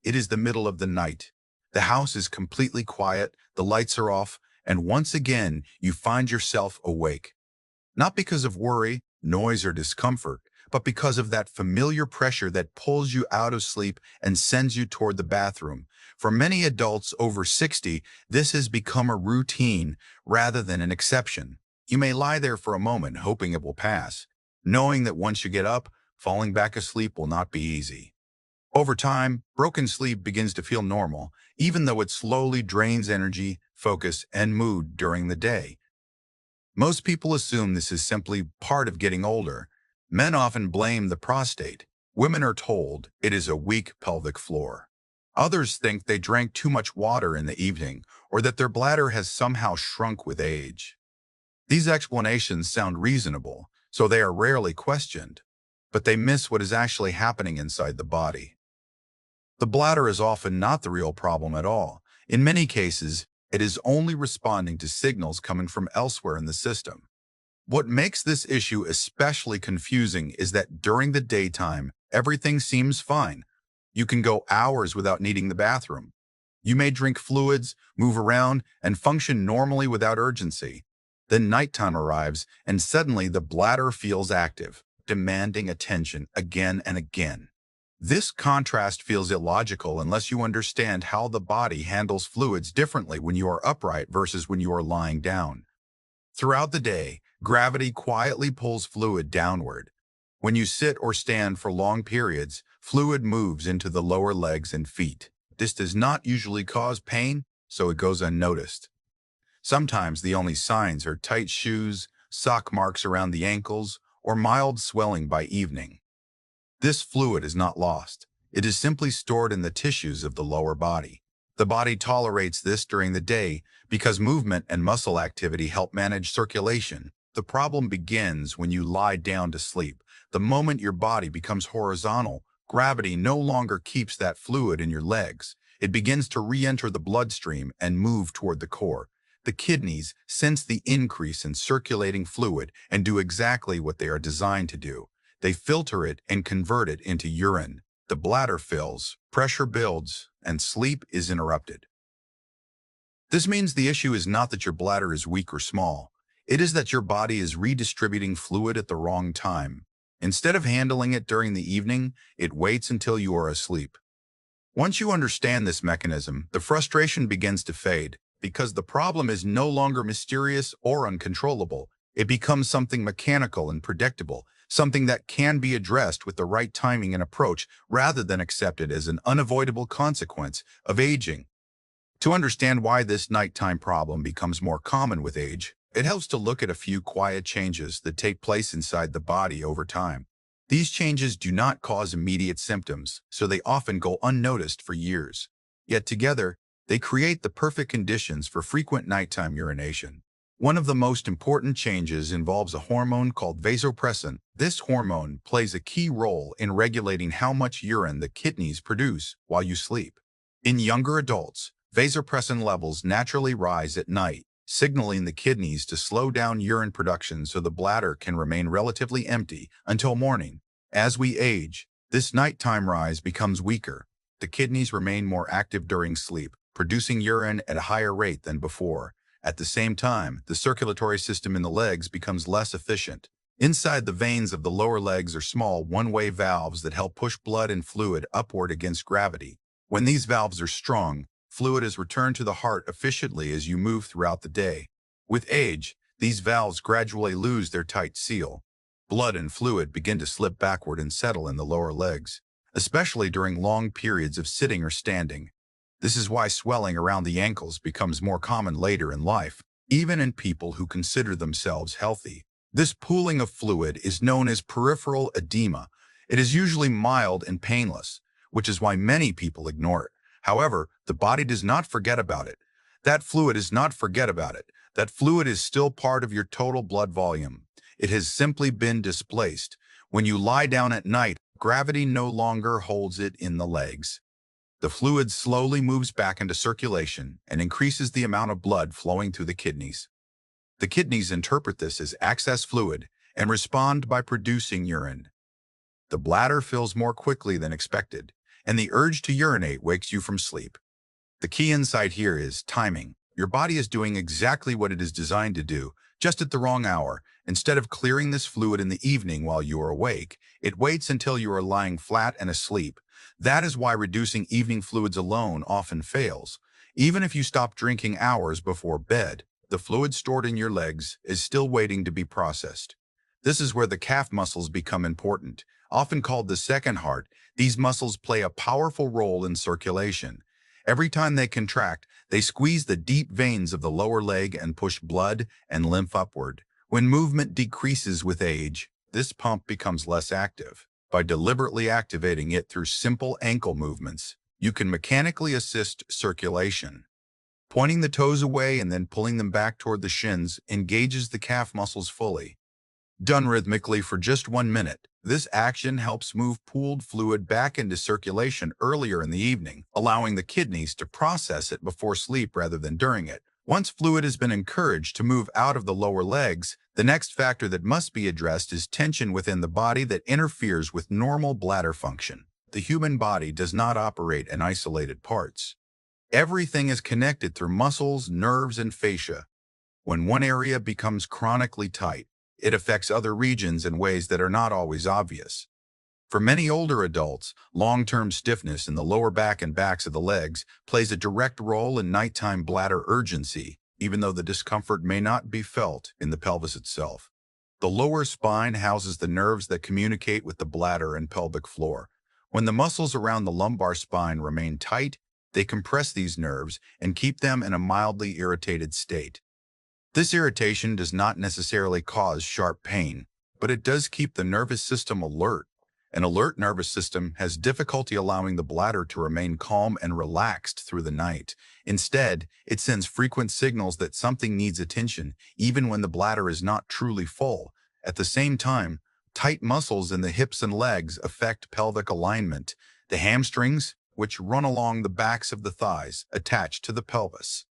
It is the middle of the night. The house is completely quiet, the lights are off, and once again, you find yourself awake. Not because of worry, noise, or discomfort, but because of that familiar pressure that pulls you out of sleep and sends you toward the bathroom. For many adults over 60, this has become a routine rather than an exception. You may lie there for a moment hoping it will pass, knowing that once you get up, falling back asleep will not be easy. Over time, broken sleep begins to feel normal, even though it slowly drains energy, focus, and mood during the day. Most people assume this is simply part of getting older. Men often blame the prostate. Women are told it is a weak pelvic floor. Others think they drank too much water in the evening or that their bladder has somehow shrunk with age. These explanations sound reasonable, so they are rarely questioned, but they miss what is actually happening inside the body. The bladder is often not the real problem at all. In many cases, it is only responding to signals coming from elsewhere in the system. What makes this issue especially confusing is that during the daytime, everything seems fine. You can go hours without needing the bathroom. You may drink fluids, move around, and function normally without urgency. Then nighttime arrives, and suddenly the bladder feels active, demanding attention again and again. This contrast feels illogical unless you understand how the body handles fluids differently when you are upright versus when you are lying down. Throughout the day, gravity quietly pulls fluid downward. When you sit or stand for long periods, fluid moves into the lower legs and feet. This does not usually cause pain, so it goes unnoticed. Sometimes the only signs are tight shoes, sock marks around the ankles, or mild swelling by evening. This fluid is not lost. It is simply stored in the tissues of the lower body. The body tolerates this during the day because movement and muscle activity help manage circulation. The problem begins when you lie down to sleep. The moment your body becomes horizontal, gravity no longer keeps that fluid in your legs. It begins to re-enter the bloodstream and move toward the core. The kidneys sense the increase in circulating fluid and do exactly what they are designed to do. They filter it and convert it into urine. The bladder fills, pressure builds, and sleep is interrupted. This means the issue is not that your bladder is weak or small. It is that your body is redistributing fluid at the wrong time. Instead of handling it during the evening, it waits until you are asleep. Once you understand this mechanism, the frustration begins to fade because the problem is no longer mysterious or uncontrollable. It becomes something mechanical and predictable, something that can be addressed with the right timing and approach rather than accepted as an unavoidable consequence of aging. To understand why this nighttime problem becomes more common with age, it helps to look at a few quiet changes that take place inside the body over time. These changes do not cause immediate symptoms, so they often go unnoticed for years. Yet together, they create the perfect conditions for frequent nighttime urination. One of the most important changes involves a hormone called vasopressin. This hormone plays a key role in regulating how much urine the kidneys produce while you sleep. In younger adults, vasopressin levels naturally rise at night, signaling the kidneys to slow down urine production so the bladder can remain relatively empty until morning. As we age, this nighttime rise becomes weaker. The kidneys remain more active during sleep, producing urine at a higher rate than before. At the same time, the circulatory system in the legs becomes less efficient. Inside the veins of the lower legs are small one-way valves that help push blood and fluid upward against gravity. When these valves are strong, fluid is returned to the heart efficiently as you move throughout the day. With age, these valves gradually lose their tight seal. Blood and fluid begin to slip backward and settle in the lower legs, especially during long periods of sitting or standing. This is why swelling around the ankles becomes more common later in life, even in people who consider themselves healthy. This pooling of fluid is known as peripheral edema. It is usually mild and painless, which is why many people ignore it. However, the body does not forget about it. That fluid is not forget about it. That fluid is still part of your total blood volume. It has simply been displaced. When you lie down at night, gravity no longer holds it in the legs. The fluid slowly moves back into circulation and increases the amount of blood flowing through the kidneys. The kidneys interpret this as excess fluid and respond by producing urine. The bladder fills more quickly than expected. and the urge to urinate wakes you from sleep. The key insight here is timing. Your body is doing exactly what it is designed to do, just at the wrong hour. Instead of clearing this fluid in the evening while you are awake, it waits until you are lying flat and asleep. That is why reducing evening fluids alone often fails. Even if you stop drinking hours before bed, the fluid stored in your legs is still waiting to be processed. This is where the calf muscles become important. Often called the second heart, these muscles play a powerful role in circulation. Every time they contract, they squeeze the deep veins of the lower leg and push blood and lymph upward. When movement decreases with age, this pump becomes less active. By deliberately activating it through simple ankle movements, you can mechanically assist circulation. Pointing the toes away and then pulling them back toward the shins engages the calf muscles fully. Done rhythmically for just 1 minute, this action helps move pooled fluid back into circulation earlier in the evening, allowing the kidneys to process it before sleep rather than during it. Once fluid has been encouraged to move out of the lower legs, the next factor that must be addressed is tension within the body that interferes with normal bladder function. The human body does not operate in isolated parts. Everything is connected through muscles, nerves, and fascia. When one area becomes chronically tight, it affects other regions in ways that are not always obvious. For many older adults, long-term stiffness in the lower back and backs of the legs plays a direct role in nighttime bladder urgency, even though the discomfort may not be felt in the pelvis itself. The lower spine houses the nerves that communicate with the bladder and pelvic floor. When the muscles around the lumbar spine remain tight, they compress these nerves and keep them in a mildly irritated state. This irritation does not necessarily cause sharp pain, but it does keep the nervous system alert. An alert nervous system has difficulty allowing the bladder to remain calm and relaxed through the night. Instead, it sends frequent signals that something needs attention, even when the bladder is not truly full. At the same time, tight muscles in the hips and legs affect pelvic alignment. The hamstrings, which run along the backs of the thighs, attach to the pelvis.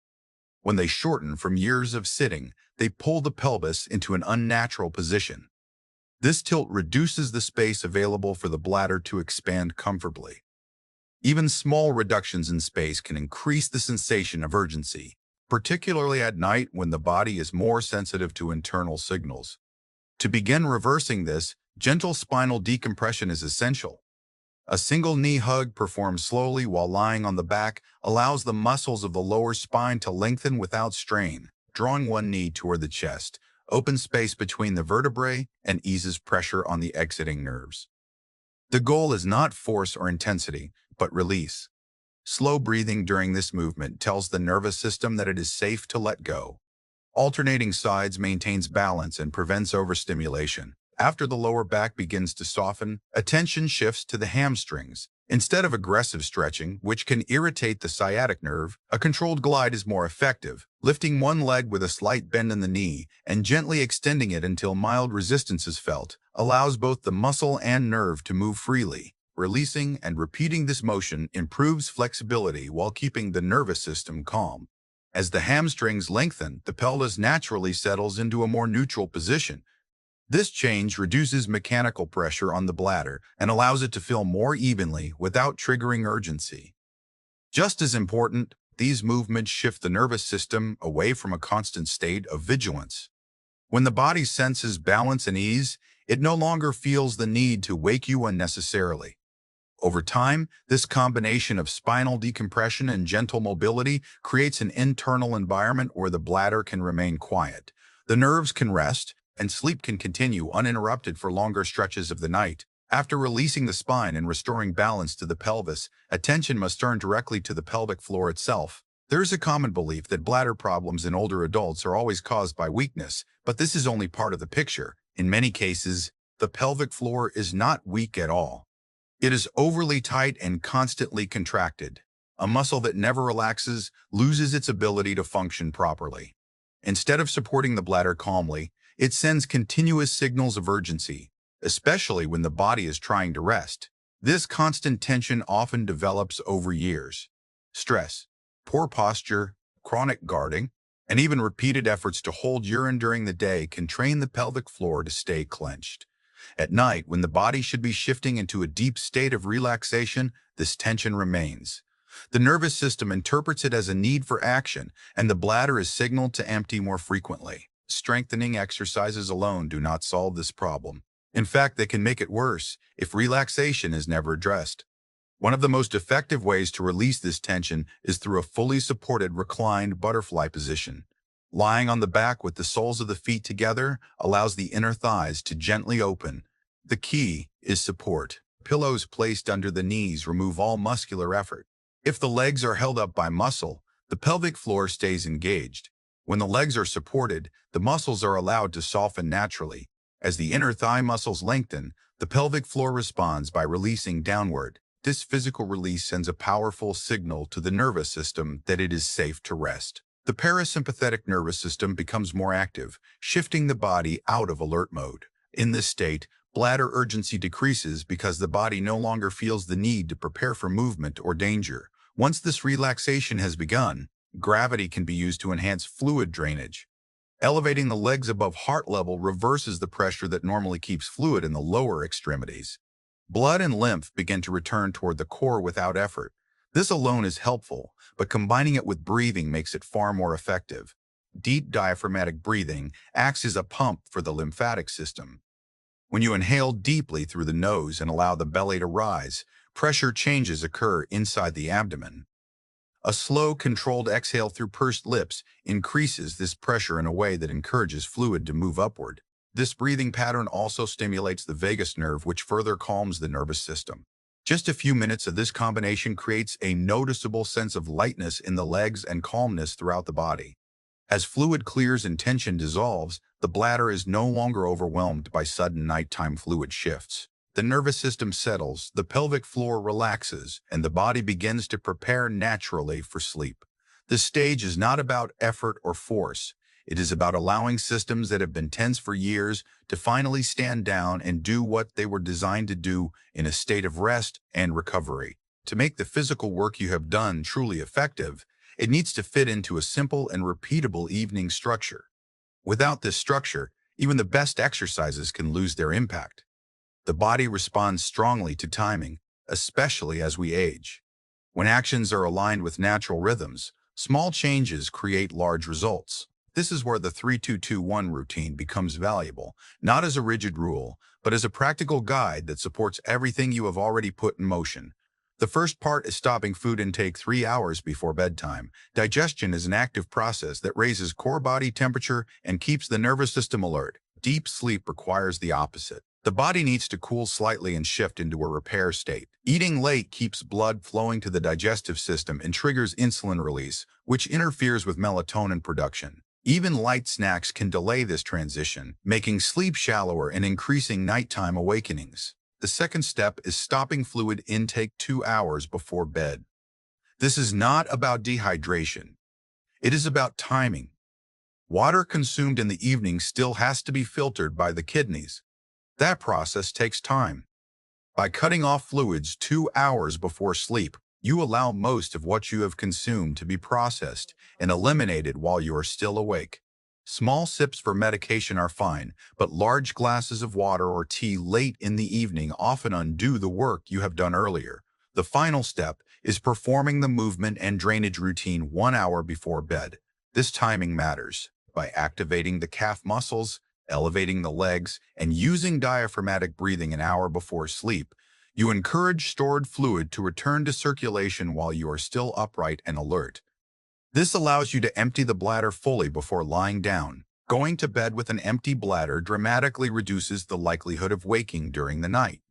When they shorten from years of sitting, they pull the pelvis into an unnatural position. This tilt reduces the space available for the bladder to expand comfortably. Even small reductions in space can increase the sensation of urgency, particularly at night when the body is more sensitive to internal signals. To begin reversing this, gentle spinal decompression is essential. A single knee hug performed slowly while lying on the back allows the muscles of the lower spine to lengthen without strain. Drawing one knee toward the chest opens space between the vertebrae and eases pressure on the exiting nerves. The goal is not force or intensity, but release. Slow breathing during this movement tells the nervous system that it is safe to let go. Alternating sides maintains balance and prevents overstimulation. After the lower back begins to soften, attention shifts to the hamstrings. Instead of aggressive stretching, which can irritate the sciatic nerve, a controlled glide is more effective. Lifting one leg with a slight bend in the knee and gently extending it until mild resistance is felt allows both the muscle and nerve to move freely. Releasing and repeating this motion improves flexibility while keeping the nervous system calm. As the hamstrings lengthen, the pelvis naturally settles into a more neutral position. This change reduces mechanical pressure on the bladder and allows it to fill more evenly without triggering urgency. Just as important, these movements shift the nervous system away from a constant state of vigilance. When the body senses balance and ease, it no longer feels the need to wake you unnecessarily. Over time, this combination of spinal decompression and gentle mobility creates an internal environment where the bladder can remain quiet. The nerves can rest, and sleep can continue uninterrupted for longer stretches of the night. After releasing the spine and restoring balance to the pelvis, attention must turn directly to the pelvic floor itself. There is a common belief that bladder problems in older adults are always caused by weakness, but this is only part of the picture. In many cases, the pelvic floor is not weak at all. It is overly tight and constantly contracted. A muscle that never relaxes loses its ability to function properly. Instead of supporting the bladder calmly, it sends continuous signals of urgency, especially when the body is trying to rest. This constant tension often develops over years. Stress, poor posture, chronic guarding, and even repeated efforts to hold urine during the day can train the pelvic floor to stay clenched. At night, when the body should be shifting into a deep state of relaxation, this tension remains. The nervous system interprets it as a need for action, and the bladder is signaled to empty more frequently. Strengthening exercises alone do not solve this problem. In fact, they can make it worse if relaxation is never addressed. One of the most effective ways to release this tension is through a fully supported reclined butterfly position. Lying on the back with the soles of the feet together allows the inner thighs to gently open. The key is support. Pillows placed under the knees remove all muscular effort. If the legs are held up by muscle, the pelvic floor stays engaged. When the legs are supported, the muscles are allowed to soften naturally. As the inner thigh muscles lengthen, the pelvic floor responds by releasing downward. This physical release sends a powerful signal to the nervous system that it is safe to rest. The parasympathetic nervous system becomes more active, shifting the body out of alert mode. In this state, bladder urgency decreases because the body no longer feels the need to prepare for movement or danger. Once this relaxation has begun, gravity can be used to enhance fluid drainage. Elevating the legs above heart level reverses the pressure that normally keeps fluid in the lower extremities. Blood and lymph begin to return toward the core without effort. This alone is helpful, but combining it with breathing makes it far more effective. Deep diaphragmatic breathing acts as a pump for the lymphatic system. When you inhale deeply through the nose and allow the belly to rise, pressure changes occur inside the abdomen. A slow, controlled exhale through pursed lips increases this pressure in a way that encourages fluid to move upward. This breathing pattern also stimulates the vagus nerve, which further calms the nervous system. Just a few minutes of this combination creates a noticeable sense of lightness in the legs and calmness throughout the body. As fluid clears and tension dissolves, the bladder is no longer overwhelmed by sudden nighttime fluid shifts. The nervous system settles, the pelvic floor relaxes, and the body begins to prepare naturally for sleep. This stage is not about effort or force. It is about allowing systems that have been tense for years to finally stand down and do what they were designed to do in a state of rest and recovery. To make the physical work you have done truly effective, it needs to fit into a simple and repeatable evening structure. Without this structure, even the best exercises can lose their impact. The body responds strongly to timing, especially as we age. When actions are aligned with natural rhythms, small changes create large results. This is where the 3-2-2-1 routine becomes valuable, not as a rigid rule, but as a practical guide that supports everything you have already put in motion. The first part is stopping food intake 3 hours before bedtime. Digestion is an active process that raises core body temperature and keeps the nervous system alert. Deep sleep requires the opposite. The body needs to cool slightly and shift into a repair state. Eating late keeps blood flowing to the digestive system and triggers insulin release, which interferes with melatonin production. Even light snacks can delay this transition, making sleep shallower and increasing nighttime awakenings. The second step is stopping fluid intake 2 hours before bed. This is not about dehydration. It is about timing. Water consumed in the evening still has to be filtered by the kidneys. That process takes time. By cutting off fluids 2 hours before sleep, you allow most of what you have consumed to be processed and eliminated while you are still awake. Small sips for medication are fine, but large glasses of water or tea late in the evening often undo the work you have done earlier. The final step is performing the movement and drainage routine 1 hour before bed. This timing matters. By activating the calf muscles, elevating the legs, and using diaphragmatic breathing an hour before sleep, you encourage stored fluid to return to circulation while you are still upright and alert. This allows you to empty the bladder fully before lying down. Going to bed with an empty bladder dramatically reduces the likelihood of waking during the night.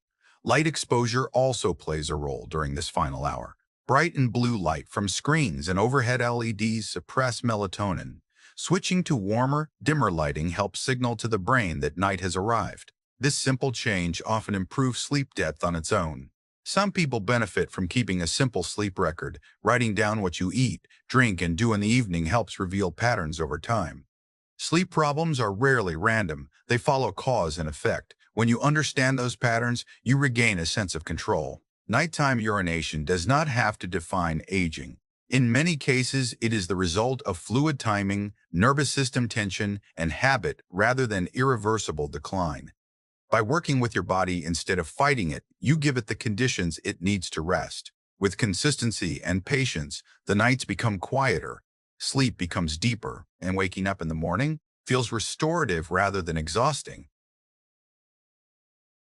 Light exposure also plays a role during this final hour. Bright and blue light from screens and overhead LEDs suppress melatonin. Switching to warmer, dimmer lighting helps signal to the brain that night has arrived. This simple change often improves sleep depth on its own. Some people benefit from keeping a simple sleep record. Writing down what you eat, drink, and do in the evening helps reveal patterns over time. Sleep problems are rarely random. They follow cause and effect. When you understand those patterns, you regain a sense of control. Nighttime urination does not have to define aging. In many cases, it is the result of fluid timing, nervous system tension, and habit rather than irreversible decline. By working with your body instead of fighting it, you give it the conditions it needs to rest. With consistency and patience, the nights become quieter, sleep becomes deeper, and waking up in the morning feels restorative rather than exhausting.